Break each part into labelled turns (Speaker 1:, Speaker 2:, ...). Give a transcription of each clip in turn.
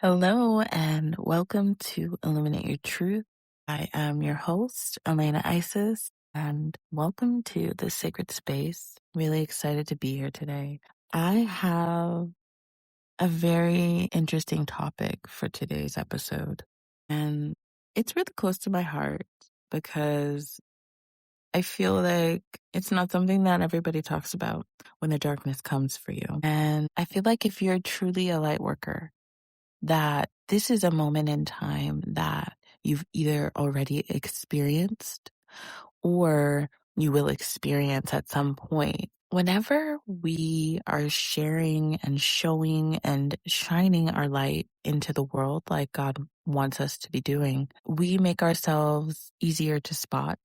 Speaker 1: Hello and welcome to Illuminate Your Truth. I am your host, Elena Isis, and welcome to the sacred space. Really excited to be here today. I have a very interesting topic for today's episode, and it's really close to my heart because I feel like it's not something that everybody talks about when the darkness comes for you. And I feel like if you're truly a light worker, that this is a moment in time that you've either already experienced or you will experience at some point. Whenever we are sharing and showing and shining our light into the world like God wants us to be doing, we make ourselves easier to spot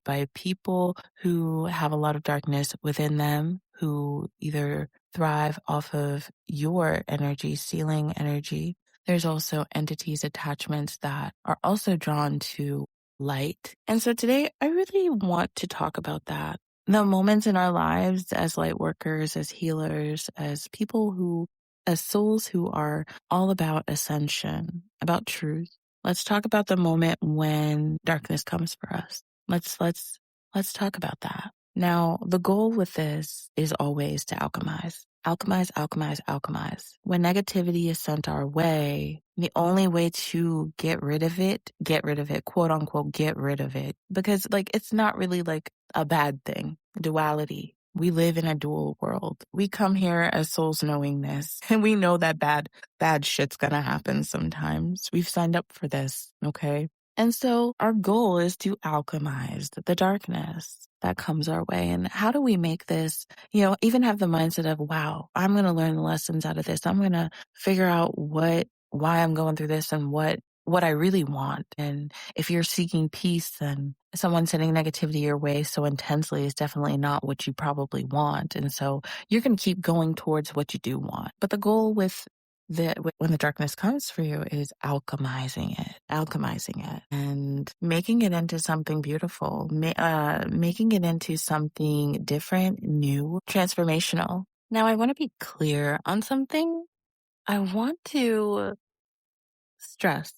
Speaker 1: by people who have a lot of darkness within them, who either thrive off of your energy, sealing energy. There's also entities, attachments that are also drawn to light. And so today I really want to talk about that. The moments in our lives as light workers, as healers, as souls who are all about ascension, about truth. Let's talk about the moment when darkness comes for us. Let's talk about that. Now, the goal with this is always to alchemize. Alchemize. When negativity is sent our way, the only way to get rid of it, quote unquote, get rid of it. Because it's not really a bad thing. Duality. We live in a dual world. We come here as souls knowing this, and we know that bad shit's gonna happen sometimes. We've signed up for this, okay? And so our goal is to alchemize the darkness that comes our way. And how do we make this, even have the mindset of, wow, I'm going to learn the lessons out of this. I'm going to figure out why I'm going through this and what I really want. And if you're seeking peace, then someone sending negativity your way so intensely is definitely not what you probably want. And so you're going to keep going towards what you do want. But the goal when the darkness comes for you is alchemizing it and making it into something beautiful, making it into something different, new, transformational. Now, I want to be clear on something. I want to stress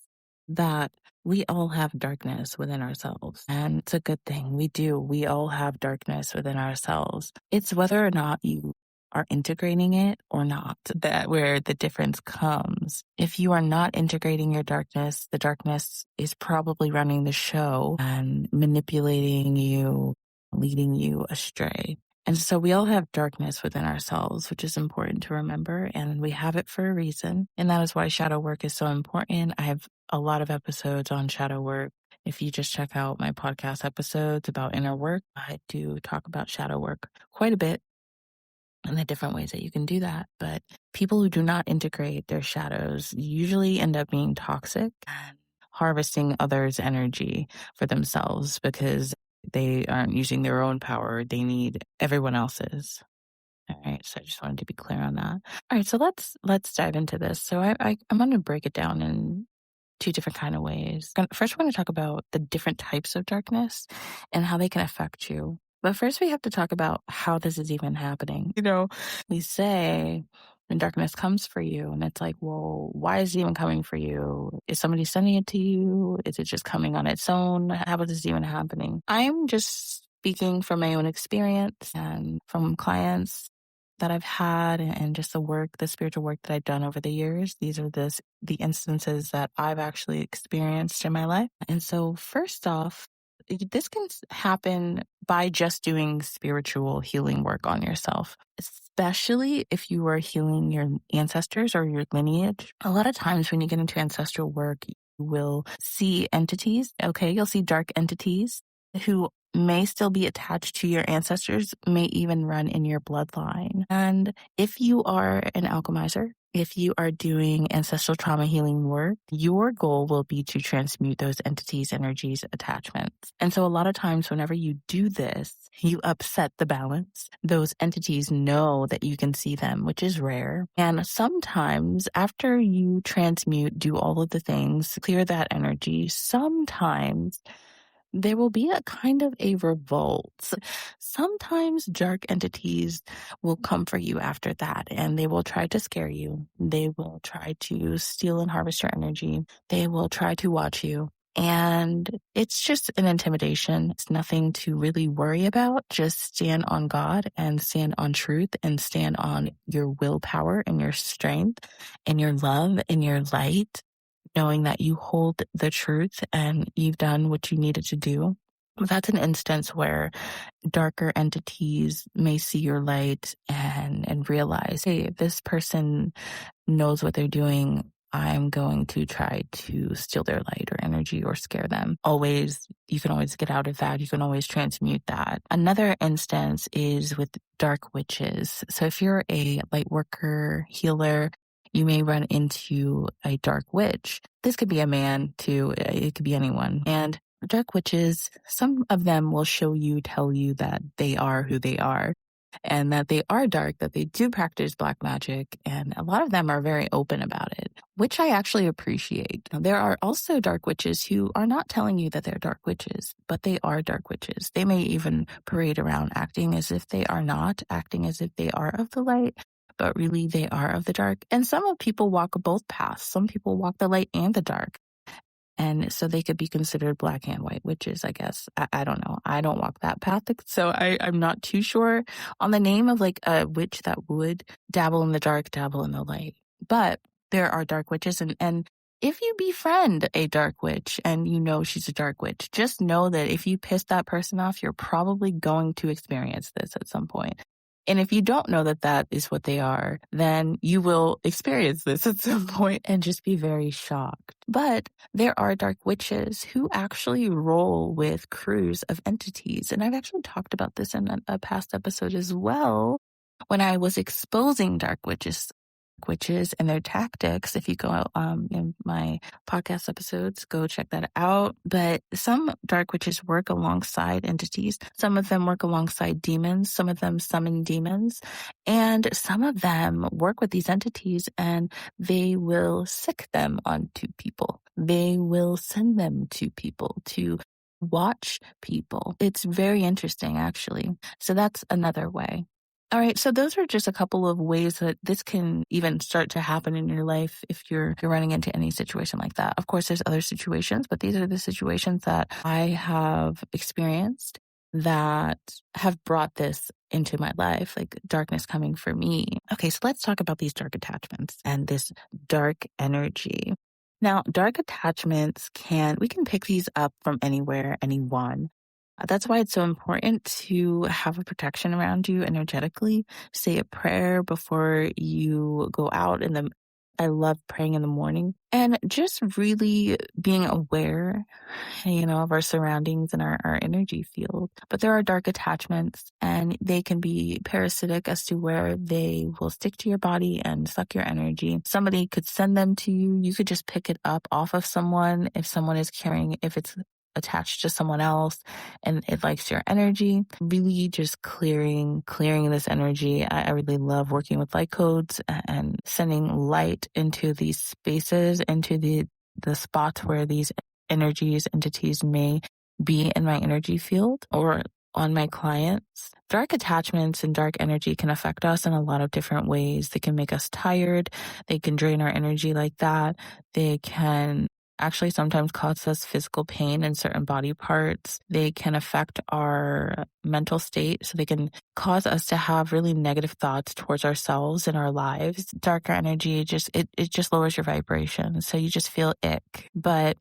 Speaker 1: that we all have darkness within ourselves, and it's a good thing. We all have darkness within ourselves. It's whether or not you are integrating it or not, that where the difference comes. If you are not integrating your darkness, the darkness is probably running the show and manipulating you, leading you astray. And so we all have darkness within ourselves, which is important to remember, and we have it for a reason. And that is why shadow work is so important. I have a lot of episodes on shadow work. If you just check out my podcast episodes about inner work, I do talk about shadow work quite a bit and the different ways that you can do that. But people who do not integrate their shadows usually end up being toxic and harvesting others' energy for themselves because they aren't using their own power. They need everyone else's. All right. So I just wanted to be clear on that. All right. So let's dive into this. So I'm going to break it down in two different kind of ways. First, we're going to talk about the different types of darkness and how they can affect you. But first, we have to talk about how this is even happening. We say when darkness comes for you, and it's like, well, why is it even coming for you? Is somebody sending it to you? Is it just coming on its own? How is this even happening? I'm just speaking from my own experience and from clients that I've had and just the spiritual work that I've done over the years. These are the instances that I've actually experienced in my life. And so first off, this can happen by just doing spiritual healing work on yourself, especially if you are healing your ancestors or your lineage. A lot of times when you get into ancestral work, you will see entities. Okay, you'll see dark entities who may still be attached to your ancestors, may even run in your bloodline. And if you are an alchemizer, if you are doing ancestral trauma healing work, your goal will be to transmute those entities, energies, attachments. And so a lot of times whenever you do this, you upset the balance. Those entities know that you can see them, which is rare. And sometimes after you transmute, do all of the things, clear that energy, sometimes there will be a kind of a revolt. Sometimes dark entities will come for you after that, and they will try to scare you. They will try to steal and harvest your energy. They will try to watch you. And it's just an intimidation. It's nothing to really worry about. Just stand on God and stand on truth and stand on your willpower and your strength and your love and your light, knowing that you hold the truth and you've done what you needed to do. That's an instance where darker entities may see your light and realize, hey, this person knows what they're doing. I'm going to try to steal their light or energy or scare them. You can always get out of that. You can always transmute that. Another instance is with dark witches. So if you're a light worker, healer, you may run into a dark witch. This could be a man too. It could be anyone. And dark witches, some of them will tell you that they are who they are and that they are dark, that they do practice black magic. And a lot of them are very open about it, which I actually appreciate. There are also dark witches who are not telling you that they're dark witches, but they are dark witches. They may even parade around acting as if they are not, acting as if they are of the light, but really they are of the dark. And some people walk both paths. Some people walk the light and the dark. And so they could be considered black and white witches, I guess. I don't know. I don't walk that path. So I'm not too sure on the name of like a witch that would dabble in the dark, dabble in the light. But there are dark witches. And if you befriend a dark witch and you know she's a dark witch, just know that if you piss that person off, you're probably going to experience this at some point. And if you don't know that that is what they are, then you will experience this at some point and just be very shocked. But there are dark witches who actually roll with crews of entities. And I've actually talked about this in a past episode as well when I was exposing dark witches and their tactics. If you go in my podcast episodes, go check that out. But some dark witches work alongside entities. Some of them work alongside demons. Some of them summon demons. And some of them work with these entities and they will sick them onto people. They will send them to people to watch people. It's very interesting, actually. So that's another way. All right, so those are just a couple of ways that this can even start to happen in your life if you're running into any situation like that. Of course, there's other situations, but these are the situations that I have experienced that have brought this into my life, like darkness coming for me. Okay, so let's talk about these dark attachments and this dark energy. Now, dark attachments we can pick these up from anywhere, anyone. That's why it's so important to have a protection around you energetically. Say a prayer before you go out I love praying in the morning and just really being aware, of our surroundings and our energy field. But there are dark attachments and they can be parasitic as to where they will stick to your body and suck your energy. Somebody could send them to you. You could just pick it up off of someone if it's attached to someone else and it likes your energy. Really just clearing this energy. I really love working with light codes and sending light into these spaces, into the spots where these entities may be in my energy field or on my clients. Dark attachments and dark energy can affect us in a lot of different ways. They can make us tired. They can drain our energy like that. They can actually sometimes cause us physical pain in certain body parts. They can affect our mental state. So they can cause us to have really negative thoughts towards ourselves and our lives. Darker energy, it just lowers your vibration. So you just feel ick. But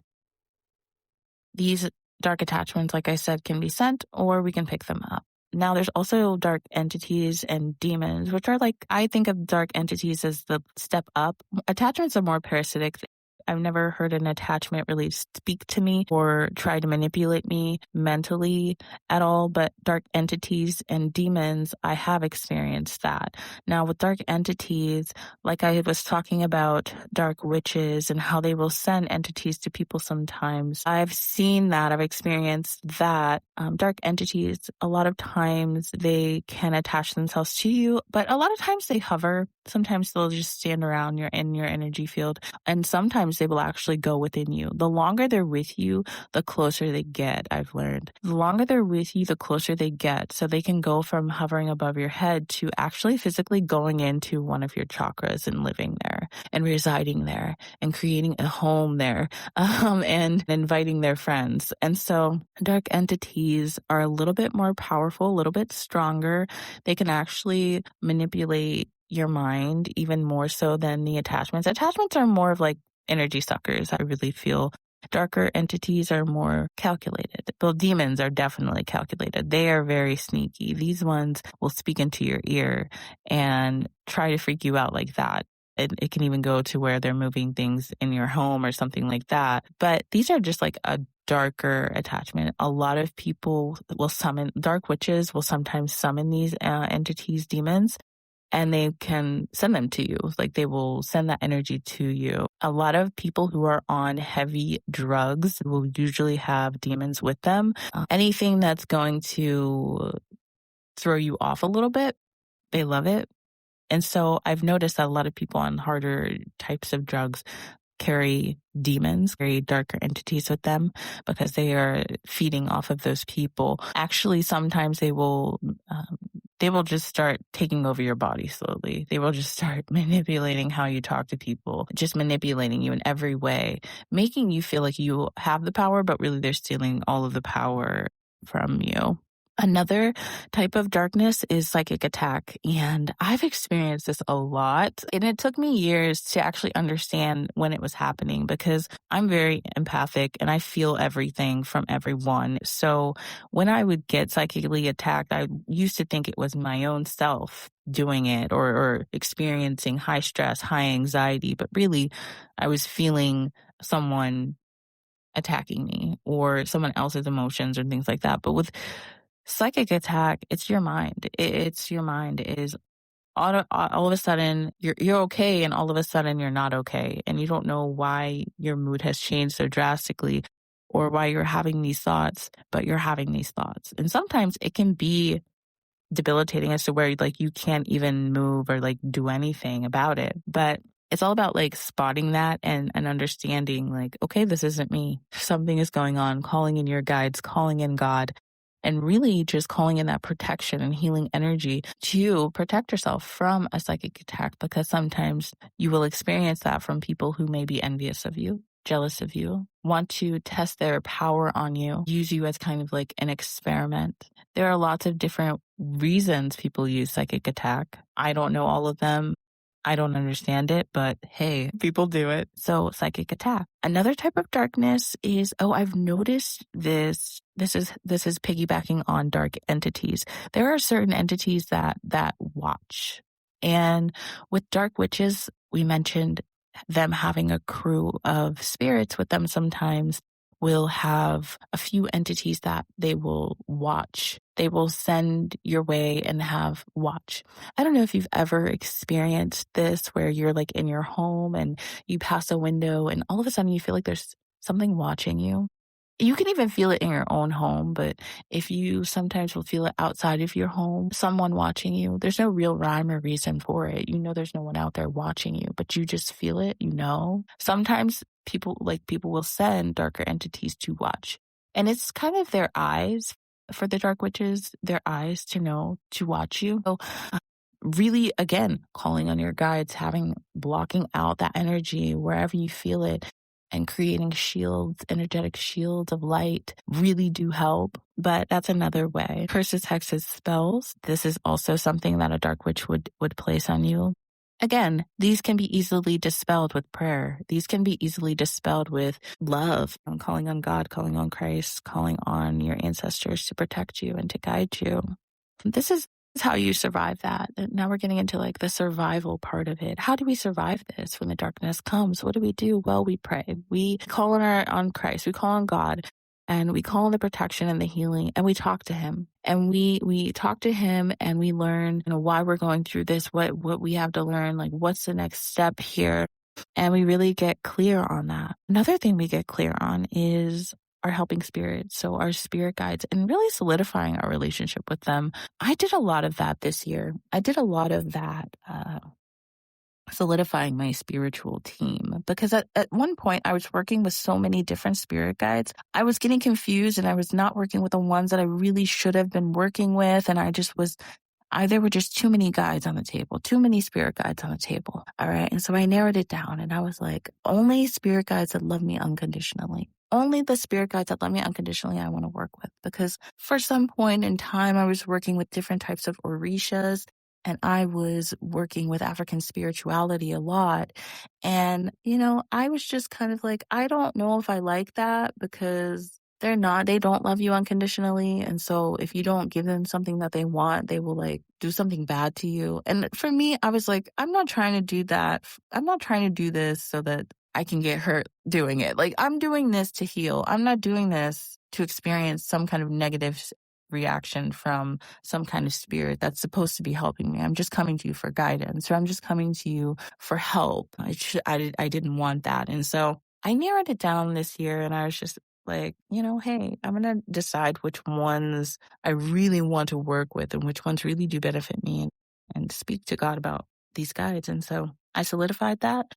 Speaker 1: these dark attachments, like I said, can be sent or we can pick them up. Now, there's also dark entities and demons, which are I think of dark entities as the step up. Attachments are more parasitic. I've never heard an attachment really speak to me or try to manipulate me mentally at all, but dark entities and demons, I have experienced that. Now, with dark entities, like I was talking about dark witches and how they will send entities to people sometimes, I've seen that, I've experienced that. Dark entities, a lot of times they can attach themselves to you, but a lot of times they hover. Sometimes they'll just stand around in your energy field, and sometimes they will actually go within you. The longer they're with you, the closer they get, I've learned. The longer they're with you, the closer they get. So they can go from hovering above your head to actually physically going into one of your chakras and living there and residing there and creating a home there, and inviting their friends. And so dark entities are a little bit more powerful, a little bit stronger. They can actually manipulate your mind even more so than the attachments. Attachments are more of like energy suckers, I really feel. Darker entities are more calculated. Well, demons are definitely calculated. They are very sneaky. These ones will speak into your ear and try to freak you out like that. It can even go to where they're moving things in your home or something like that. But these are just like a darker attachment. A lot of people will summon, dark witches will sometimes summon these entities, demons, and they can send them to you. Like they will send that energy to you. A lot of people who are on heavy drugs will usually have demons with them. Anything that's going to throw you off a little bit, they love it. And so I've noticed that a lot of people on harder types of drugs carry demons, carry darker entities with them because they are feeding off of those people. Actually, sometimes they will just start taking over your body slowly. They will just start manipulating how you talk to people, just manipulating you in every way, making you feel like you have the power, but really they're stealing all of the power from you. Another type of darkness is psychic attack, and I've experienced this a lot, and it took me years to actually understand when it was happening because I'm very empathic and I feel everything from everyone. So when I would get psychically attacked, I used to think it was my own self doing it or experiencing high stress, high anxiety, but really I was feeling someone attacking me or someone else's emotions or things like that. But with psychic attack, it's your mind. It's your mind. It is all of a sudden you're okay, and all of a sudden you're not okay, and you don't know why your mood has changed so drastically, or why you're having these thoughts, but you're having these thoughts. And sometimes it can be debilitating as to where like you can't even move or like do anything about it. But it's all about like spotting that and understanding like, okay, this isn't me. Something is going on, calling in your guides, calling in God, and really just calling in that protection and healing energy to protect yourself from a psychic attack, because sometimes you will experience that from people who may be envious of you, jealous of you, want to test their power on you, use you as kind of like an experiment. There are lots of different reasons people use psychic attack. I don't know all of them. I don't understand it, but hey, people do it. So psychic attack. Another type of darkness is, I've noticed this. This is piggybacking on dark entities. There are certain entities that watch. And with dark witches, we mentioned them having a crew of spirits with them sometimes. Will have a few entities that they will watch. They will send your way and have watch. I don't know if you've ever experienced this where you're like in your home and you pass a window and all of a sudden you feel like there's something watching you. You can even feel it in your own home, but if you sometimes will feel it outside of your home, someone watching you, there's no real rhyme or reason for it. You know, there's no one out there watching you, but you just feel it, you know. Sometimes people will send darker entities to watch, and it's kind of their eyes for the dark witches, their eyes to know to watch you. So really, again, calling on your guides, blocking out that energy wherever you feel it, and creating shields, energetic shields of light really do help. But that's another way. Curses, hexes, spells. This is also something that a dark witch would place on you. Again, these can be easily dispelled with prayer. These can be easily dispelled with love, calling on God, calling on Christ, calling on your ancestors to protect you and to guide you. This is how you survive that. Now we're getting into like the survival part of it. How do we survive this when the darkness comes? What do we do? Well, we pray. We call on Christ. We call on God, and we call on the protection and the healing, and we talk to him. And we talk to him and we learn, why we're going through this, what we have to learn, like what's the next step here. And we really get clear on that. Another thing we get clear on is our helping spirits, so our spirit guides, and really solidifying our relationship with them. I did a lot of that this year. I did a lot of that solidifying my spiritual team, because at one point I was working with so many different spirit guides. I was getting confused and I was not working with the ones that I really should have been working with. And there were just too many guides on the table, too many spirit guides on the table. All right. And so I narrowed it down and I was like, only spirit guides that love me unconditionally. Only the spirit guides that love me unconditionally I want to work with. Because for some point in time, I was working with different types of orishas and I was working with African spirituality a lot. And, I was just kind of like, I don't know if I like that, because they don't love you unconditionally. And so if you don't give them something that they want, they will like do something bad to you. And for me, I was like, I'm not trying to do that. I'm not trying to do this so that I can get hurt doing it. Like, I'm doing this to heal. I'm not doing this to experience some kind of negative reaction from some kind of spirit that's supposed to be helping me. I'm just coming to you for guidance, or I'm just coming to you for help. I didn't want that. And so I narrowed it down this year, and I was just like, hey, I'm going to decide which ones I really want to work with and which ones really do benefit me, and speak to God about these guides. And so I solidified that.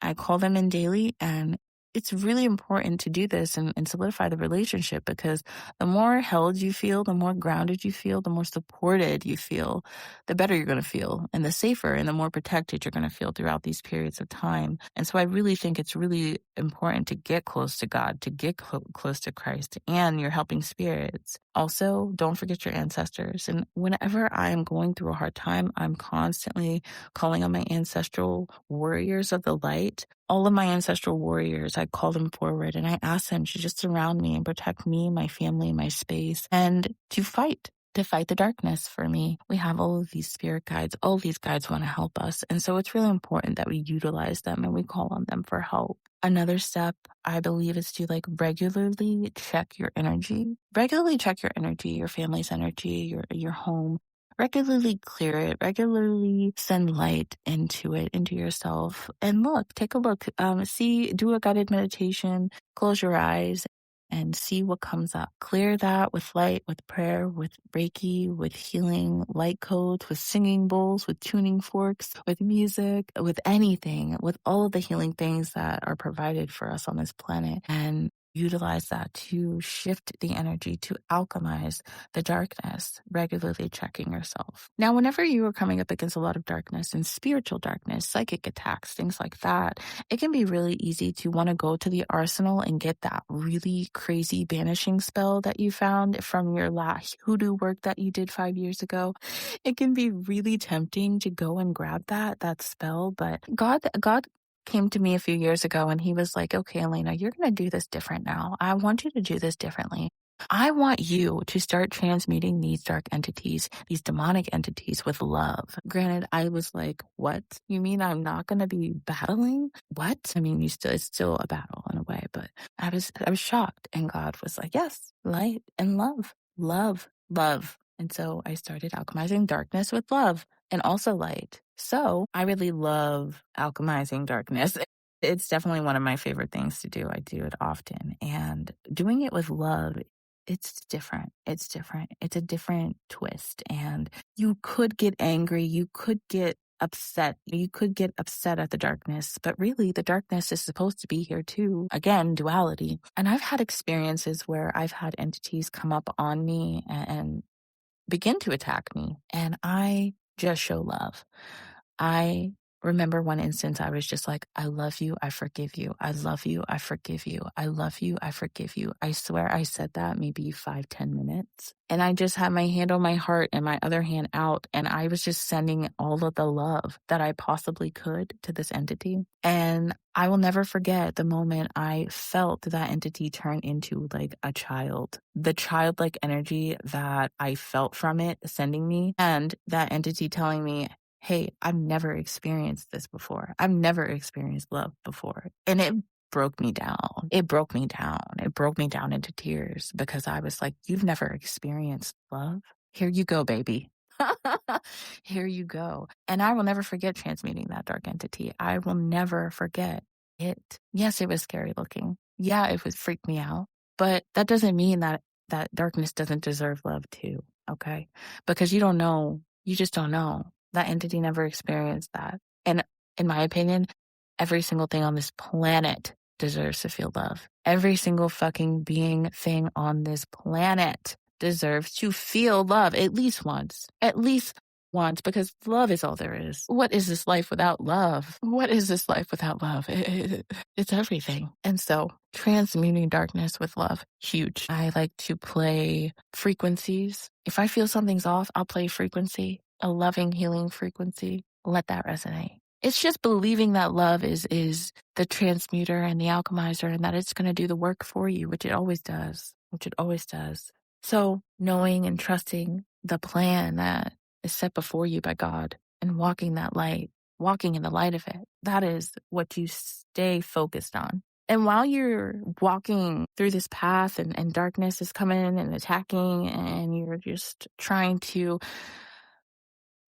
Speaker 1: I call them in daily, and it's really important to do this and solidify the relationship, because the more held you feel, the more grounded you feel, the more supported you feel, the better you're going to feel, and the safer and the more protected you're going to feel throughout these periods of time. And so I really think it's really important to get close to God, to get close to Christ and your helping spirits. Also, don't forget your ancestors. And whenever I'm going through a hard time, I'm constantly calling on my ancestral warriors of the light. All of my ancestral warriors, I call them forward and I ask them to just surround me and protect me, my family, my space, and to fight the darkness for me. We have all of these spirit guides. All of these guides want to help us. And so it's really important that we utilize them and we call on them for help. Another step, I believe, is to regularly check your energy. Regularly check your energy, your family's energy, your home. Regularly clear it, regularly send light into it, into yourself. And take a look, do a guided meditation, close your eyes and see what comes up. Clear that with light, with prayer, with Reiki, with healing light codes, with singing bowls, with tuning forks, with music, with anything, with all of the healing things that are provided for us on this planet. And utilize that to shift the energy, to alchemize the darkness, regularly checking yourself. Now, whenever you are coming up against a lot of darkness and spiritual darkness, psychic attacks, things like that, it can be really easy to want to go to the arsenal and get that really crazy banishing spell that you found from your last hoodoo work that you did 5 years ago. It can be really tempting to go and grab that spell, but God came to me a few years ago and he was like, okay, Elena, you're going to do this different now. I want you to do this differently. I want you to start transmuting these dark entities, these demonic entities, with love. Granted, I was like, what? You mean I'm not going to be battling? What? I mean, it's still a battle in a way, but I was shocked. And God was like, yes, light and love, love, love. And so I started alchemizing darkness with love and also light. So I really love alchemizing darkness. It's definitely one of my favorite things to do. I do it often. And doing it with love, it's different. It's different. It's a different twist. And you could get angry. You could get upset. You could get upset at the darkness, but really the darkness is supposed to be here too. Again, duality. And I've had experiences where I've had entities come up on me and begin to attack me, and I just show love. I remember one instance I was just like, I love you, I forgive you. I love you, I forgive you. I love you, I forgive you. I swear I said that maybe 5-10 minutes. And I just had my hand on my heart and my other hand out. And I was just sending all of the love that I possibly could to this entity. And I will never forget the moment I felt that entity turn into like a child. The childlike energy that I felt from it sending me, and that entity telling me, hey, I've never experienced this before. I've never experienced love before. And it broke me down. It broke me down. It broke me down into tears, because I was like, you've never experienced love? Here you go, baby. Here you go. And I will never forget transmuting that dark entity. I will never forget it. Yes, it was scary looking. Yeah, it would freak me out. But that doesn't mean that darkness doesn't deserve love too, okay? Because you don't know. You just don't know. That entity never experienced that. And In my opinion, every single thing on this planet deserves to feel love. Every single fucking thing on this planet deserves to feel love at least once. At least once, because love is all there is. What is this life without love? What is this life without love? It's everything. And so transmuting darkness with love, huge. I like to play frequencies. If I feel something's off, I'll play frequency, a loving, healing frequency. Let that resonate. It's just believing that love is the transmuter and the alchemizer, and that it's going to do the work for you, which it always does, So knowing and trusting the plan that is set before you by God and walking that light, walking in the light of it, that is what you stay focused on. And while you're walking through this path and darkness is coming and attacking and you're just trying to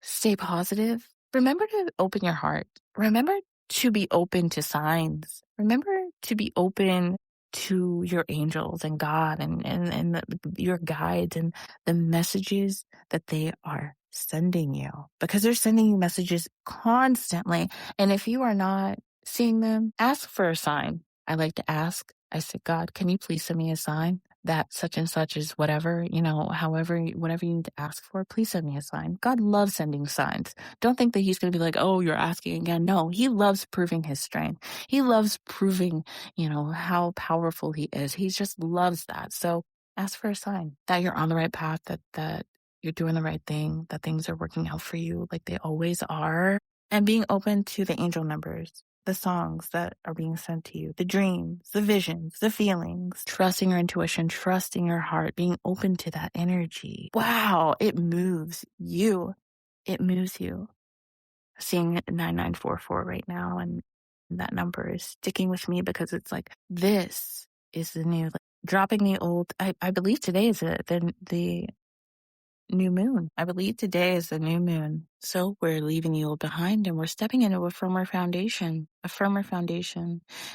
Speaker 1: stay positive, remember to open your heart. Remember to be open to signs. Remember to be open to your angels and God and your guides and the messages that they are sending you, because they're sending you messages constantly. And if you are not seeing them, ask for a sign. I like to ask. I said, God, can you please send me a sign that such and such is whatever, however, whatever you need to ask for, please send me a sign. God loves sending signs. Don't think that he's going to be like, oh, you're asking again. No, he loves proving his strength. He loves proving, how powerful he is. He just loves that. So ask for a sign that you're on the right path, that you're doing the right thing, that things are working out for you like they always are, and being open to the angel numbers, the songs that are being sent to you, the dreams, the visions, the feelings, trusting your intuition, trusting your heart, being open to that energy. Wow, it moves you. It moves you. Seeing 9944 right now, and that number is sticking with me because it's like, this is the new, dropping the old. I believe today is the new moon. I believe today is the new moon. So we're leaving the old behind and we're stepping into a firmer foundation.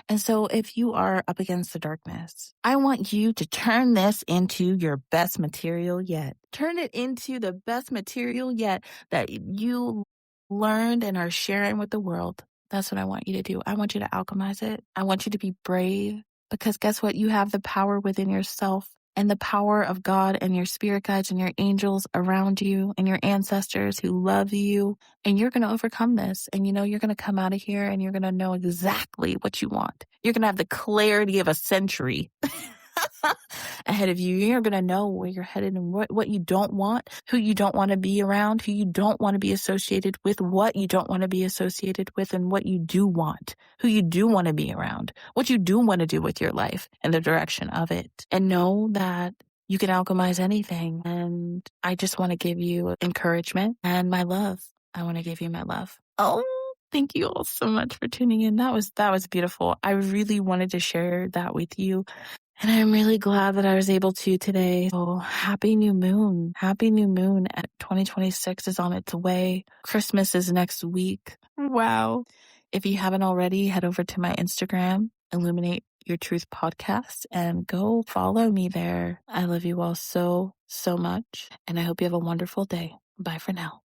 Speaker 1: And so if you are up against the darkness, I want you to turn this into your best material yet. Turn it into the best material yet that you learned and are sharing with the world. That's what I want you to do. I want you to alchemize it. I want you to be brave, because guess what? You have the power within yourself, and the power of God and your spirit guides and your angels around you and your ancestors who love you. And you're going to overcome this. And you're going to come out of here and you're going to know exactly what you want. You're going to have the clarity of a century ahead of you. You're going to know where you're headed and what you don't want, who you don't want to be around, who you don't want to be associated with, what you don't want to be associated with, and what you do want, who you do want to be around, what you do want to do with your life and the direction of it. And know that you can alchemize anything. And I just want to give you encouragement and my love. I want to give you my love. Oh, thank you all so much for tuning in. That was beautiful. I really wanted to share that with you. And I'm really glad that I was able to today. So happy new moon. Happy new moon. 2026 is on its way. Christmas is next week. Wow. If you haven't already, head over to my Instagram, Illuminate Your Truth podcast, and go follow me there. I love you all so, so much. And I hope you have a wonderful day. Bye for now.